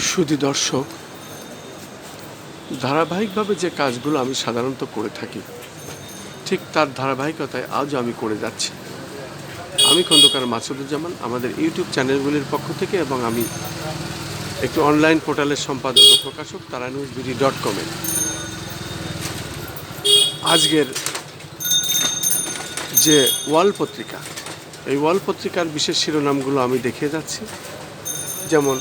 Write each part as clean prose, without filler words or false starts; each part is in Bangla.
সুধী দর্শক, ধারাবাহিকভাবে যে কাজগুলো আমি সাধারণত করে থাকি ঠিক তার ধারাবাহিকতায় আজও আমি করে যাচ্ছি। আমি খন্দকার মাসুদুজ্জামান, আমাদের ইউটিউব চ্যানেলগুলির পক্ষ থেকে এবং আমি একটি অনলাইন পোর্টালের সম্পাদক ও প্রকাশক taranewsbd.com-এ আজকের যে ওয়াল পত্রিকা, এই ওয়াল পত্রিকার বিশেষ শিরোনামগুলো আমি দেখিয়ে যাচ্ছি। যেমন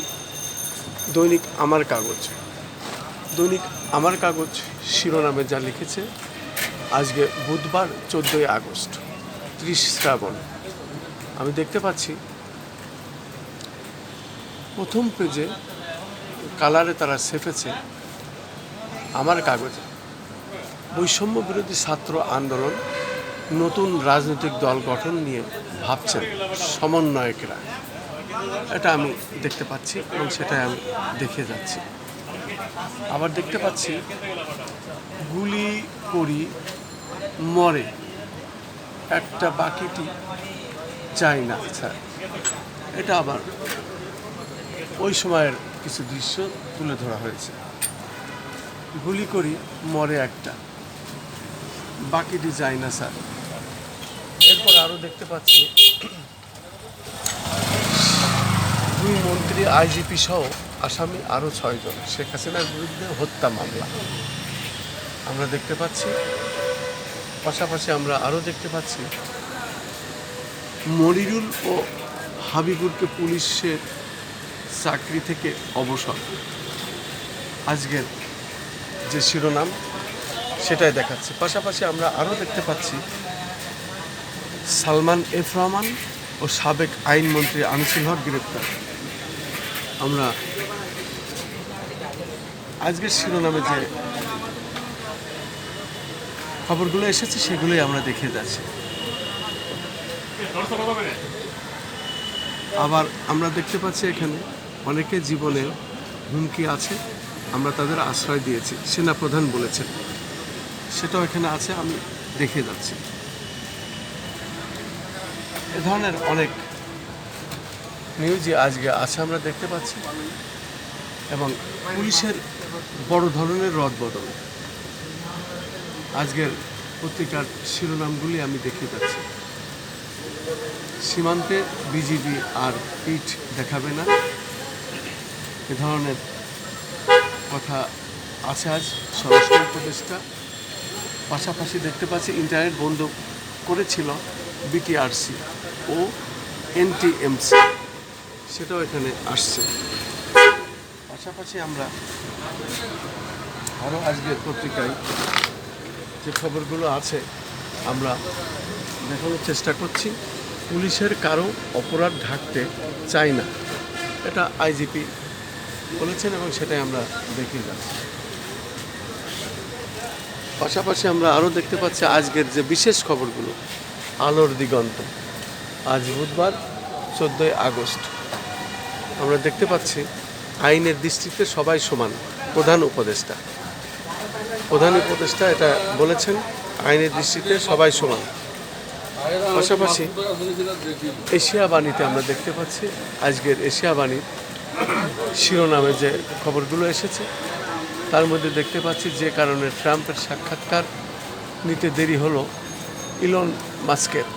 দৈনিক আমার কাগজ। দৈনিক আমার কাগজ শিরোনামে যা লিখেছে, আজকে বুধবার 14ই আগস্ট 30 শ্রাবণ। আমি দেখতে পাচ্ছি প্রথম পেজে কালারে তারা ছেপেছে আমার কাগজে বৈষম্য বিরোধী ছাত্র আন্দোলন, নতুন রাজনৈতিক দল গঠন নিয়ে ভাবছেন সমন্বয়করা। এটা আমি দেখতে পাচ্ছি এবং সেটাই আমি দেখে যাচ্ছি। আবার দেখতে পাচ্ছি গুলি করি মরে একটা বাকিটি চাই না স্যার। এটা আবার ওই সময়ের কিছু দৃশ্য তুলে ধরা হয়েছে। গুলি করি মরে একটা বাকিটি চাই না স্যার। এরপর আরও দেখতে পাচ্ছি দুই মন্ত্রী, আইজিপি সহ আসামি আরও 6 জন, শেখ হাসিনার বিরুদ্ধে হত্যা মামলা আমরা দেখতে পাচ্ছি। পাশাপাশি আমরা আরও দেখতে পাচ্ছি মনিরুল ও হাবিবুরকে পুলিশের চাকরি থেকে অবসর। আজকের যে শিরোনাম সেটাই দেখাচ্ছে। পাশাপাশি আমরা আরও দেখতে পাচ্ছি সালমান এফ রহমান ও সাবেক আইনমন্ত্রী আনিসুল হক গ্রেপ্তার। আমরা আজকের শিরোনামে যে খবরগুলো এসেছে সেগুলোই আমরা দেখে যাচ্ছি। আবার আমরা দেখতে পাচ্ছি এখানে অনেকে জীবনে হুমকি আছে, আমরা তাদের আশ্রয় দিয়েছি, সেনাপ্রধান বলেছেন, সেটাও এখানে আছে, আমি দেখে যাচ্ছি। এ ধরনের অনেক নিউজই আজকে আছে আমরা দেখতে পাচ্ছি। এবং পুলিশের বড় ধরনের রদবদল আজকের পত্রিকার শিরোনামগুলি আমি দেখে যাচ্ছি। সীমান্তে বিজিবি আর পিঠ দেখাবে না, এ ধরনের কথা আছে আজ স্বরাষ্ট্র উপদেষ্টা। পাশাপাশি দেখতে পাচ্ছি ইন্টারনেট বন্ধ করেছিল বিটিআরসি ও এনটিএমসি, সেটাও এখানে আসছে। পাশাপাশি আমরা আরও আজকের পত্রিকায় যে খবরগুলো আছে আমরা দেখানোর চেষ্টা করছি। পুলিশের কারো অপরাধ ঢাকতে চাই না, এটা আইজিপি বলেছেন এবং সেটাই আমরা দেখে যাচ্ছি। পাশাপাশি আমরা আরও দেখতে পাচ্ছি আজকের যে বিশেষ খবরগুলো, আলোর দিগন্ত। আজ বুধবার 14ই আগস্ট। আমরা দেখতে পাচ্ছি আইনের দৃষ্টিতে সবাই সমান, প্রধান উপদেষ্টা এটা বলেছেন, আইনের দৃষ্টিতে সবাই সমান। পাশাপাশি এশিয়া বাণীতে আমরা দেখতে পাচ্ছি আজকের এশিয়া বাণীর শিরোনামে যে খবরগুলো এসেছে তার মধ্যে দেখতে পাচ্ছি যে কারণে ট্রাম্পের সাক্ষাৎকার নিতে দেরি হলো ইলন মাস্কের,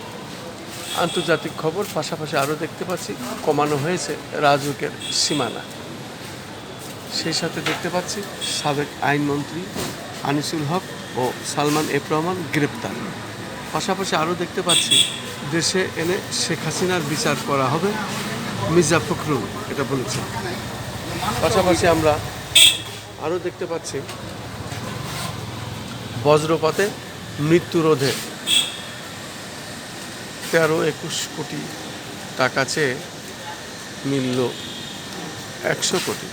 আন্তর্জাতিক খবর। পাশাপাশি আরও দেখতে পাচ্ছি কমানো হয়েছে রাজউকের সীমানা। সেই সাথে দেখতে পাচ্ছি সাবেক আইনমন্ত্রী আনিসুল হক ও সালমান এফ রহমান গ্রেপ্তার। পাশাপাশি আরও দেখতে পাচ্ছি দেশে এনে শেখ হাসিনার বিচার করা হবে, মির্জা ফখরুল এটা বলেছেন। পাশাপাশি আমরা আরও দেখতে পাচ্ছি বজ্রপাতে মৃত্যু রোধে 13-21 কোটি টাকা চেয়ে মিলল 100 কোটি।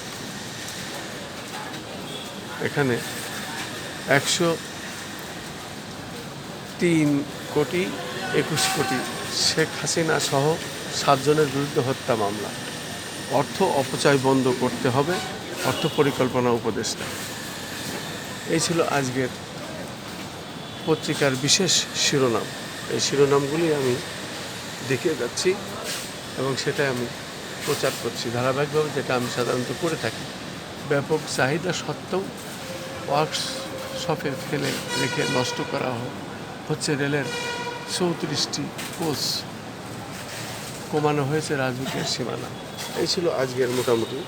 এখানে 103,21,00,00,000 শেখ হাসিনা সহ 7 জনের বিরুদ্ধে হত্যা মামলা। অর্থ অপচয় বন্ধ করতে হবে, অর্থ পরিকল্পনা উপদেষ্টা। এই ছিল আজকের পত্রিকার বিশেষ শিরোনাম। এই শিরোনামগুলি আমি দেখে যাচ্ছি এবং সেটাই আমি প্রচার করছি ধারাবাহিকভাবে, যেটা আমি সাধারণত করে থাকি। ব্যাপক চাহিদা সত্ত্বেও ওয়ার্কশপে ফেলে রেখে নষ্ট করা হচ্ছে রেলের 34টি কোচ, কমানো হয়েছে রাজুকের সীমানা। এই ছিল আজকের মোটামুটি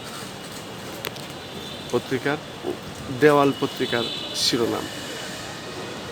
পত্রিকার দেওয়াল পত্রিকার শিরোনাম।